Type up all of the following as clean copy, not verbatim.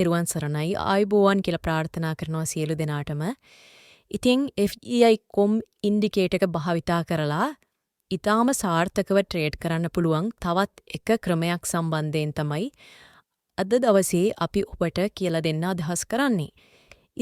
ඉරුවන් සරණයි ආයුබෝවන් කියලා ප්‍රාර්ථනා කරනවා සියලු දෙනාටම. ඉතින් FEI කොම් ඉන්ඩිකේටර් එක භාවිතා කරලා ඊටාම සාර්ථකව ට්‍රේඩ් කරන්න පුළුවන් තවත් එක ක්‍රමයක් සම්බන්ධයෙන් තමයි අද දවසේ අපි ඔබට කියලා දෙන්න අදහස් කරන්නේ.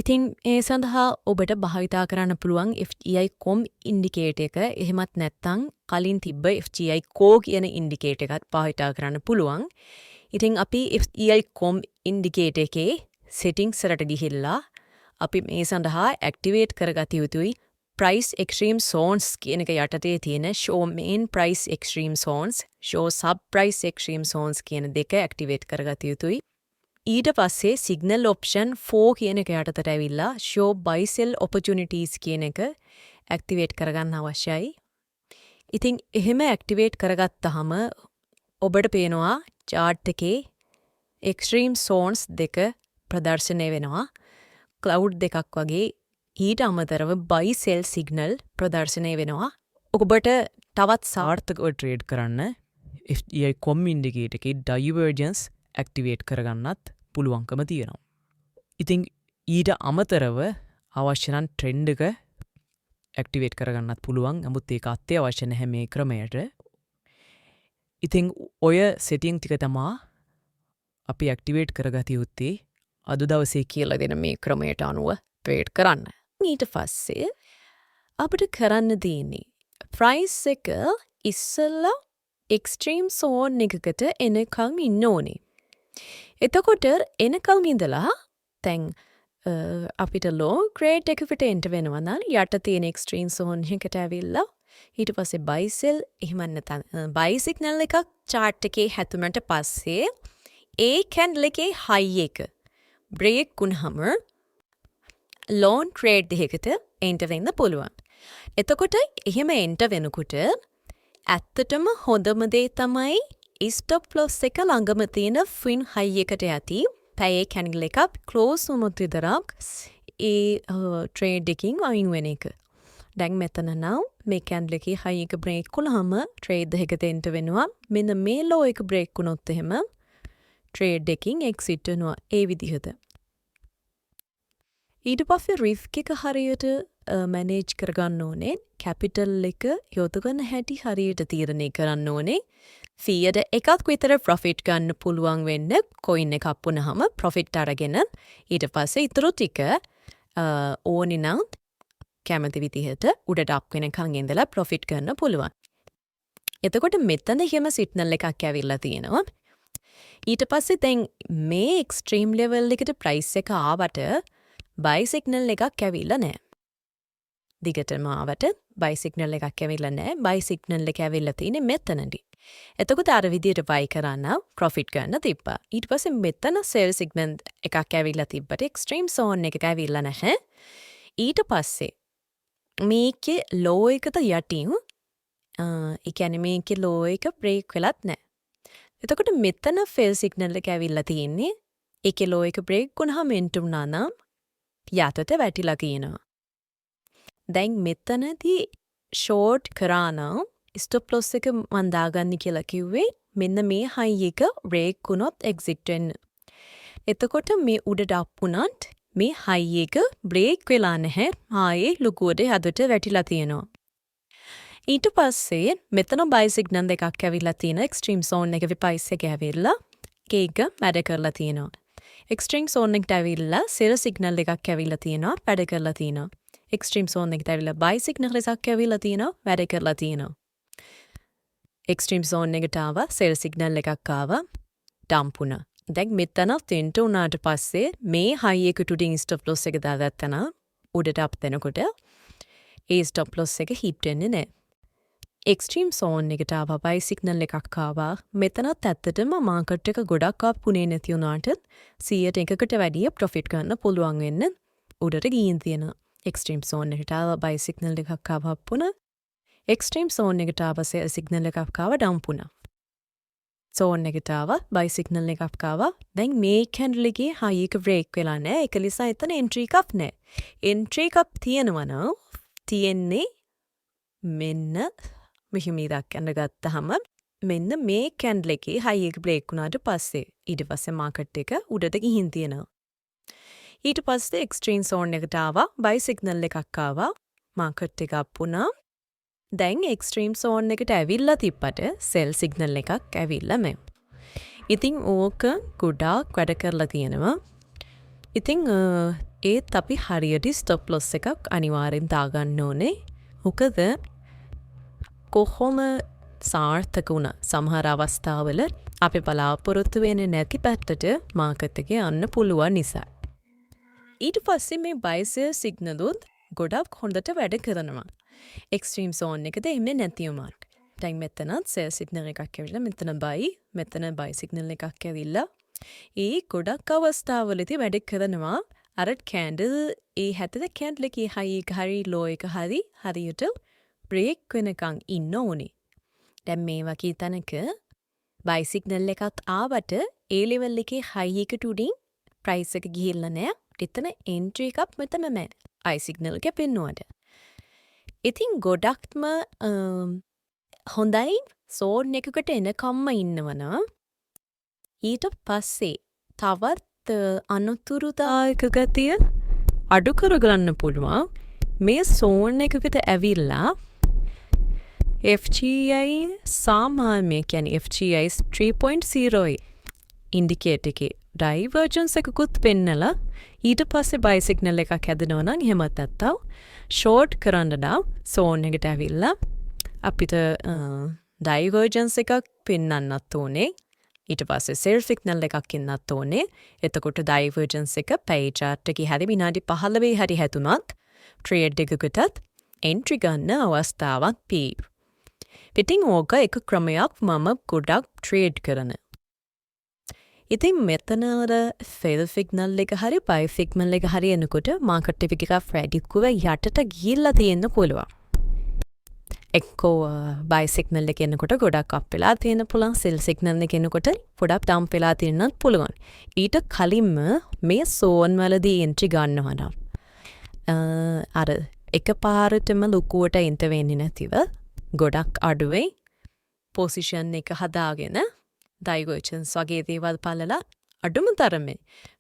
ඉතින් ඒ සඳහා ඔබට භාවිතා කරන්න පුළුවන් FEI කොම් ඉන්ඩිකේටර් එක එහෙමත් නැත්නම් කලින් තිබ්බ FGI කෝ කියන ඉන්ඩිකේටර් එකත් භාවිතා කරන්න පුළුවන්. ඉතින් අපි FEI කොම් ඉන්ඩිකේටර් එකේ සෙටින්ග්ස් වලට ගිහිල්ලා අපි මේ සඳහා ඇක්ටිවේට් කරගත යුතුයි price extreme zones කියන එක යටතේ තියෙන show main price extreme zones, show sub price extreme zones කියන දෙක ඇක්ටිවේට් කරගත යුතුයි. ඊට පස්සේ signal option 4 කියන එක යටතට ඇවිල්ලා show buy sell opportunities කියන එක ඇක්ටිවේට් කරගන්න අවශ්‍යයි. ඉතින් එහෙම ඇක්ටිවේට් කරගත්තාම ඔබට පේනවා chart එකේ extreme zones දෙක ප්‍රදර්ශනය වෙනවා. cloud දෙකක් වගේ ඊට අමතරව buy sell signal ප්‍රදර්ශනය වෙනවා. ඔබට තවත් සාර්ථකව ට්‍රේඩ් කරන්න FEI කොම් ඉන්ඩිකේටර් එකේ divergence ඇක්ටිවේට් කරගන්නත් පුළුවන්කම තියෙනවා. ඉතින් ඊට අමතරව අවශ්‍ය නම් ට්‍රෙන්ඩ් එක ඇක්ටිවේට් කරගන්නත් පුළුවන්. නමුත් ඒක අත්‍යවශ්‍ය නැහැ මේ ක්‍රමයට. ඉතින් ඔය සෙටිංග් ටික තමා අපි ඇක්ටිවේට් කරගත යුත්තේ අද දවසේ කියලා දෙන මේ ක්‍රමයට අනුව ට්‍රේඩ් කරන්න. ඊට පස්සේ අපිට කරන්න තියෙන්නේ ප්‍රයිස් එක ඉස්සෙල්ලා එක්ස්ට්‍රීම් සෝන් එකකට එනකම් ඉන්න ඕනේ. එතකොට එනකම් ඉඳලා දැන් අපිට ලෝ ග්‍රේඩ් එකකට එන්ටර් වෙනවා නම් යට තියෙන එක්ස්ට්‍රීම් සෝන් එකට ඇවිල්ලා ඊට පස්සේ buy sell එහෙම නැත්නම් buy signal එකක් chart එකේ හැතුනට පස්සේ ඒ candle එකේ high එක break වුණාම long trade දෙකකට enter වෙන්න පුළුවන්. එතකොට එහෙම enter වෙනකොට ඇත්තටම හොඳම දේ තමයි stop loss එක ළඟම තියෙන fin high එකට යති පැයේ candle එකක් close වුණොත් විතරක් ඒ trade එකකින් අයින් වෙන එක. දැන් මෙතන නම් මේ candle එකේ high එක break වුණාම trade දෙකකට enter වෙනවා. මෙන්න මේ low එක break වුණොත් එහෙම trade එකකින් exit වෙනවා ඒ විදිහට. ඊට පස්සේ risk එක හරියට manage කරගන්න ඕනේ. capital එක යොදවන හැටි හරියට තීරණය කරන්න ඕනේ. 100% විතර profit ගන්න පුළුවන් වෙන්න coin එක අප් වුණාම profit අරගෙන ඊට පස්සේ ඊටු ටික ඕනේ නම් කැමති විදිහට උඩට අප් වෙනකන් ඉඳලා profit ගන්න පුළුවන්. එතකොට මෙතන එහෙම signal එකක් ඇවිල්ලා තියෙනවා. ඊට පස්සේ දැන් මේ extreme level එකට price එක ආවට buy signal එකක් ඇවිල්ලා නැහැ. දිගටම ආවට buy signal එකක් ඇවිල්ලා නැහැ. buy signal එක ඇවිල්ලා තියෙන්නේ මෙතනදී. එතකොට අර විදිහට buy කරන්න profit ගන්න තිබ්බා. ඊට පස්සේ මෙතන sell signal එකක් ඇවිල්ලා තිබ්බට extreme zone එකක ඇවිල්ලා නැහැ. ඊට පස්සේ මේකේ low එකට යටින් ඒ කියන්නේ මේකේ low එක break වෙලත් නැහැ. එතකොට මෙතන fail signal එක ඇවිල්ලා තියෙන්නේ ඒකේ low එක break වුණාම enter වුණා නම් යටට වැටිලා කියනවා. දැන් මෙතනදී short කරා නම් stop loss එක මන් දාගන්න කියලා කිව්වේ මෙන්න මේ high එක break වුණොත් exit වෙන්න. එතකොට මේ උඩට up වුණත් මේ high එක break වෙලා නැහැ. ආයේ ලුකුවට යටට වැටිලා තියෙනවා. ඊට පස්සේ මෙතන buy signal එකක් ඇවිල්ලා තියෙන extreme zone එකේ price එක ඇවිල්ලා ඒක වැඩ කරලා තියෙනවා. extreme zone එකට ඇවිල්ලා sell signal එකක් ඇවිල්ලා තියෙනවා වැඩ කරලා තියෙනවා. extreme zone එකට ඇවිල්ලා buy signal එකක් ඇවිල්ලා තියෙනවා වැඩ කරලා තියෙනවා. extreme zone එකට ආවා sell signal එකක් ආවා dump වුණා. දැන් මෙතන තෙන්ට උනාට පස්සේ මේ high එක උඩින් stop loss එක දාගත්තා නම් උඩට up වෙනකොට ඒ stop loss එක hit වෙන්නේ නැහැ. extreme zone එකට ආවා buy signal එකක් ආවා. මෙතනත් ඇත්තටම market එක ගොඩක් up වුණේ නැති වුණාට 100%කට වැඩිය profit ගන්න පුළුවන් වෙන්න උඩට ගිහින් තියෙනවා. extreme zone එකට ආවා buy signal එකක් ආවා up වුණා. extreme zone එකට ආවා sell signal එකක් ආවා dump වුණා. zone එකට ආවා buy signal එකක් ආවා. දැන් මේ candle එකේ high එක break වෙලා නැහැ. ඒක නිසා එතන entry එකක් නැහැ. entry එකක් තියෙනවා නම් තියෙන්නේ මෙන්න මෙහෙම ඉරක් අඳගත්තාම මෙන්න මේ කැන්ඩල් එකේ හයි එක බ්‍රේක් වුණාට පස්සේ ඊට පස්සේ මාකට් එක උඩට ගිහින් තියෙනවා. ඊට පස්සේ එක්ස්ට්‍රීම් සෝන් එකට ආවා, බයි සිග්නල් එකක් ආවා, මාකට් එක අප් වුණා. දැන් එක්ස්ට්‍රීම් සෝන් එකට ඇවිල්ලා තිබ්බට සෙල් සිග්නල් එකක් ඇවිල්ලා මේ. ඉතින් ඕක ගොඩාක් වැඩ කරලා තියෙනවා. ඉතින් ඒත් අපි හරියට ස්ටොප් ලොස් එකක් අනිවාර්යෙන් දාගන්න ඕනේ. මොකද කොහොම සාර්ථක වුණ සමහර අවස්ථාවල අපි බලාපොරොත්තු වෙන්නේ නැති පැත්තට මාකට් එකේ යන්න පුළුවන් නිසා. ඊට පස්සේ මේ බයි සෙල් සිග්නලුත් ගොඩක් හොඳට වැඩ කරනවා. එක්ස්ට්‍රීම් සෝන් එකද එන්නේ නැති වුණා. දැන් මෙතනත් සෙල් සිග්නල් එකක් ඇවිල්ලා මෙතන බයි සිග්නල් එකක් ඇවිල්ලා ඒ ගොඩක් අවස්ථාවලදී වැඩ කරනවා. අර කැන්ඩල් ඒ හැටද කැන්ඩල් එකේ හයි එක හරි ලෝ එක හරියට බ්‍රේක් වෙනකන් ඉන්න ඕනේ. දැන් මේ වගේ තැනක බයි සිග්නල් එකත් ආවට ඒ ලෙවල් එකේ හයි එකට උඩින් ප්‍රයිස් එක ගිහිල්ලා නැහැ. එතන එන්ට්‍රි එකක් මෙතන මෑ. අයි සිග්නල් එක පෙන්නුවට. ඉතින් ගොඩක්ම හොඳයි සෝන් එකකට එනකම්ම ඉන්නවනම් ඊට පස්සේ තවත් අනතුරුදායක ගතිය අඩු කරගන්න පුළුවන්. මේ සෝන් එකකට ඇවිල්ලා FGI සාමාන්‍ය කියන්නේ FGI 3.0 ඉන්ඩිකේටර් එකේ ඩයිවර්ජන්ස් එකකුත් පෙන්නලා ඊට පස්සේ බයි සිග්නල් එකක් හැදෙනවා නම් එහෙමත් නැත්තම් ෂෝට් කරන්න නම් සෝන් එකට ඇවිල්ලා අපිට ඩයිවර්ජන්ස් එකක් පෙන්වන්නත් ඕනේ. ඊට පස්සේ සෙල් සිග්නල් එකක් ඉන්නත් ඕනේ. එතකොට ඩයිවර්ජන්ස් එක පැයි chart එකේ හැරි විනාඩි 15 හරි හැදුනත් ට්‍රේඩ් එකකටත් එන්ට්‍රි ගන්න අවස්ථාවක් පී. ඉතින් ඕක එක ක්‍රමයක් මම ගොඩක් ට්‍රේඩ් කරන. ඉතින් මෙතන අර ෆෙල් සිග්නල් එක හරි බයි සිග්නල් එක හරි එනකොට මාකට් එක ටිකක් ෆ්‍රැඩික්කුව යටට ගිහිල්ලා තියෙන්න පුළුවන්. එක්කෝ බයි සිග්නල් එක එනකොට ගොඩක් අප් වෙලා තියෙන්න පුළුවන්. සෙල් සිග්නල් එක එනකොට පොඩක් ඩවුන් වෙලා තියෙන්නත් පුළුවන්. ඊට කලින්ම මේ සෝන් වලදී එන්ට්‍රි ගන්නවා නම් අර එකපාරටම ලොකුවට එන්ටර් වෙන්නේ නැතිව ගොඩක් අඩුවේ පොසිෂන් එක හදාගෙන ඩයිවර්ජන්ස් වගේ දේවල් බලලා අඩුම තරමේ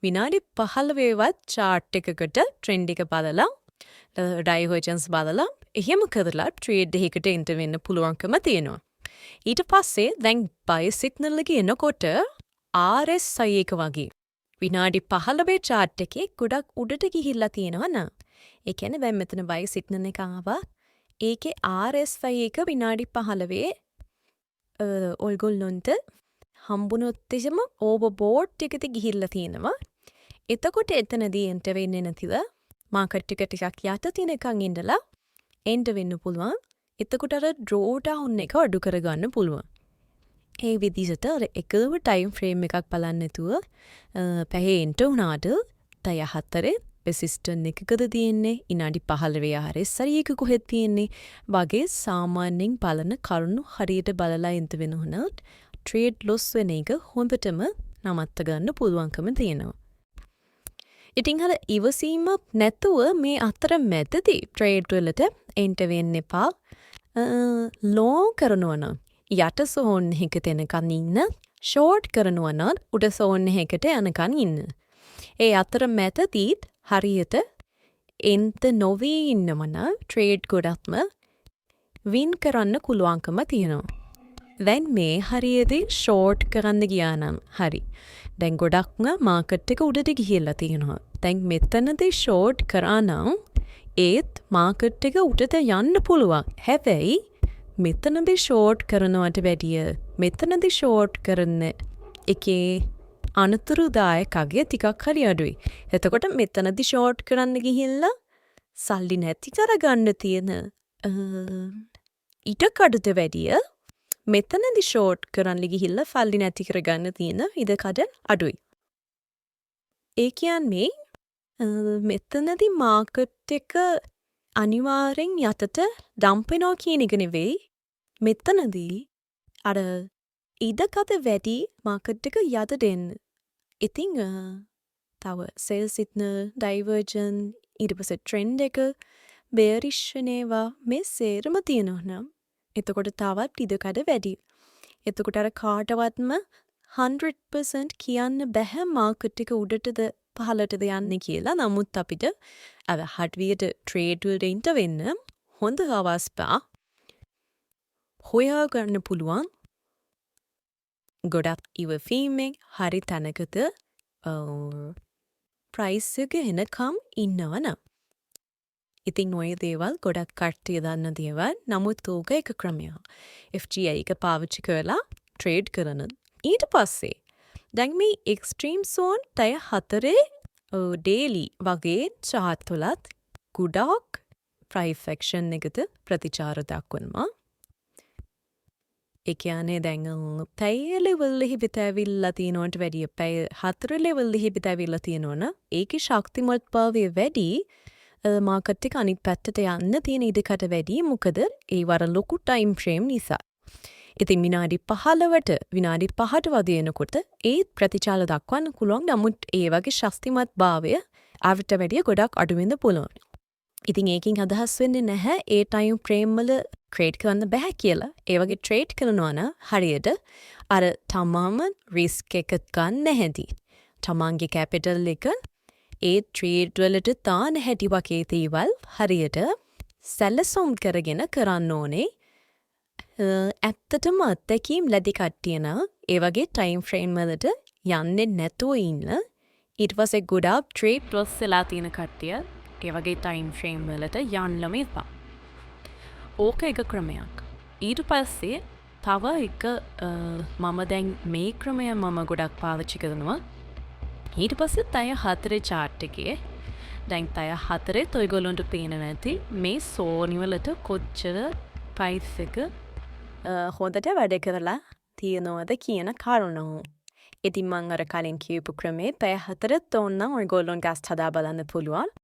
විනාඩි 15වත් chart එකකට ට්‍රෙන්ඩ් එක බලලා ඩයිවර්ජන්ස් බලලා එහෙම කරලා ට්‍රේඩ් එකකට එන්ටර් වෙන්න පුළුවන්කම තියෙනවා. ඊට පස්සේ දැන් බයි සිග්නල් එක එනකොට RSI එක වගේ විනාඩි 15 chart එකේ ගොඩක් උඩට ගිහිල්ලා තියෙනවා නේද? ඒ කියන්නේ දැන් මෙතන බයි සිග්නල් එක ආවා. ඒකේ RSI එක විනාඩි 15 ඔයගොල්ලොන්ට හම්බුනොත් එහෙම ඕවර්බෝඩ් එකට ගිහිල්ලා තියෙනවා. එතකොට එතනදී එන්ටර් වෙන්නේ නැතිව මාකට් එක ටිකක් යට තියෙනකන් ඉඳලා එන්ටර් වෙන්න පුළුවන්. එතකොට අර ඩ්‍රෝ ඩවුන් එක අඩු කරගන්න පුළුවන්. ඒ විදිහට අර එකම ටයිම් ෆ්‍රේම් එකක් බලන්න නැතුව පැය එන්ටර් වුණාට තය 4 රෙසිස්ටන්ට් එකකද තියෙන්නේ විනාඩි 15 RSI එක කොහෙද තියෙන්නේ වගේ සාමාන්‍යයෙන් බලන කරුණු හරියට බලලා එන්ටර් වෙනොත් ට්‍රේඩ් ලොස් වෙන එක හොඳටම නවත්ත ගන්න පුළුවන්කම තියෙනවා. ඉතින් අර ඉවසීම නැතුව මේ අතර මැදදී ට්‍රේඩ් වලට එන්ටර් වෙන්න එපා. ලෝන් කරනවා නම් යට සෝන් එකකට එනකන් ඉන්න, ෂෝට් කරනවා නම් උඩ සෝන් එකකට යනකන් ඉන්න. ඒ අතර මැදදීත් හරියට එන්ට නොවී ඉන්නම නම් ට්‍රේඩ් ගොඩක්ම වින් කරන්න පුළුවන්කම තියෙනවා. දැන් මේ හරියේදී ෂෝට් කරන්න ගියා නම් හරි. දැන් ගොඩක්ම මාකට් එක උඩට ගිහිල්ලා තියෙනවා. දැන් මෙතනදී ෂෝට් කරා නම් ඒත් මාකට් එක උඩට යන්න පුළුවන්. හැබැයි මෙතනදී ෂෝට් කරනවට වැඩිය මෙතනදී ෂෝට් කරන එකේ අනතුරුදායක අගය ටිකක් හරි අඩුයි. එතකොට මෙතනදී ෂෝට් කරන්න ගිහිල්ලා සල්ලි නැති කරගන්න තියෙන ඊට කඩට වැඩිය මෙතනදී ෂෝට් කරන්න ගිහිල්ලා සල්ලි නැති කරගන්න තියෙන ඉඩකඩ අඩුයි. ඒ කියන්නේ මෙතනදී මාකට් එක අනිවාර්යෙන් යටට ඩම්ප් වෙනවා කියන එක නෙවෙයි. මෙතනදී අර ඉඩකඩ වැඩි මාකට් එක යට දෙන්න. ඉතින් තව සෙල් සිග්නල්, ඩයිවර්ජන්, ඊට පස්සේ ට්‍රෙන්ඩ් එක, බෙයරිෂ් වෙනවා මේ සේරම තියෙනවා නම් එතකොට තවත් ඉඩකඩ වැඩි. එතකොට අර කාටවත්ම 100% කියන්න බැහැ මාකට් එක උඩටද පහළටද යන්නේ කියලා. නමුත් අපිට අර හඩවියට ට්‍රේඩ් වලට ඉන්ට වෙන්න හොඳ අවස්ථා හොයාගන්න පුළුවන්. ගොඩක් ඉවසීමෙන් හරි තැනකට ප්‍රයිස් එක එනකම් ඉන්නවනම්. ඉතින් ඔය දේවල් ගොඩක් කට්ටිය දන්න දේවල්. නමුත් ඕක එක ක්‍රමයක්. FGI එක පාවිච්චි කරලා ට්‍රේඩ් කරන. ඊට පස්සේ දැන් මේ එක්ස්ට්‍රීම් සෝන් ටය 4 ඩේලි වගේ chart වලත් ගොඩක් ප්‍රයිස් ඇක්ෂන් එකට ප්‍රතිචාර දක්වනවා. ඒ කියන්නේ දැන් පැය ලෙවල් එකේ පිටාවිල්ලා තියෙනවට වැඩිය පැය 4 ලෙවල් එකේ පිටාවිල්ලා තියෙනවනම් ඒකේ ශක්තිමත්භාවය වැඩි. මාකට් එක අනිත් පැත්තට යන්න තියෙන ඉඩකට වැඩි. මොකද ඒ වර ලොකු ටයිම් ෆ්‍රේම් නිසා. ඉතින් විනාඩි 15ට විනාඩි 5ට වගේ එනකොට ඒ ප්‍රතිචාර දක්වන්න පුළුවන්. නමුත් ඒ වගේ ශක්තිමත්භාවය ආවට වැඩිය ගොඩක් අඩු වෙන්න පුළුවන්. ඉතින් ඒකින් අදහස් වෙන්නේ නැහැ ඒ ටයිම් ෆ්‍රේම් වල ට්‍රේඩ් කරන්න බෑ කියලා. ඒ වගේ ට්‍රේඩ් කරනවා නම් හරියට අර තමම රිස්ක් එකක් ගන්න නැහැටි. තමන්ගේ කැපිටල් එක ඒ ට්‍රේඩ් වලට දාන හැටි වගේ දේවල් හරියට සැලසුම් කරගෙන කරන්න ඕනේ. ඇත්තටම අත්දැකීම් ලැබි කට්ටිය නම් ඒ වගේ ටයිම් ෆ්‍රේම් වලට යන්නේ නැතුව ඉන්න. ඊට පස්සේ ගොඩාක් ට්‍රේඩ් ලොස් වෙලා තියෙන කට්ටිය ඒ වගේ ටයිම් ෆ්‍රේම් වලට යන්නම එපා. ඕක එක ක්‍රමයක්. ඊට පස්සේ තව එක මම දැන් මේ ක්‍රමය මම ගොඩක් පාවිච්චි කරනවා. ඊට පස්සේ තය 4 chart එකේ දැන් තය 4 ඔයගොල්ලන්ට පේන නැති මේ සෝනි වලට කොච්චර ප්‍රයිස් එක හොඳට වැඩ කරලා තියනවද කියන කරුණු. ඉතින් මං අර කලින් කියපු ක්‍රමේ පැය 4ත් ඕනනම් ඔයගොල්ලොන් ගස් හදා බලන්න පුළුවන්.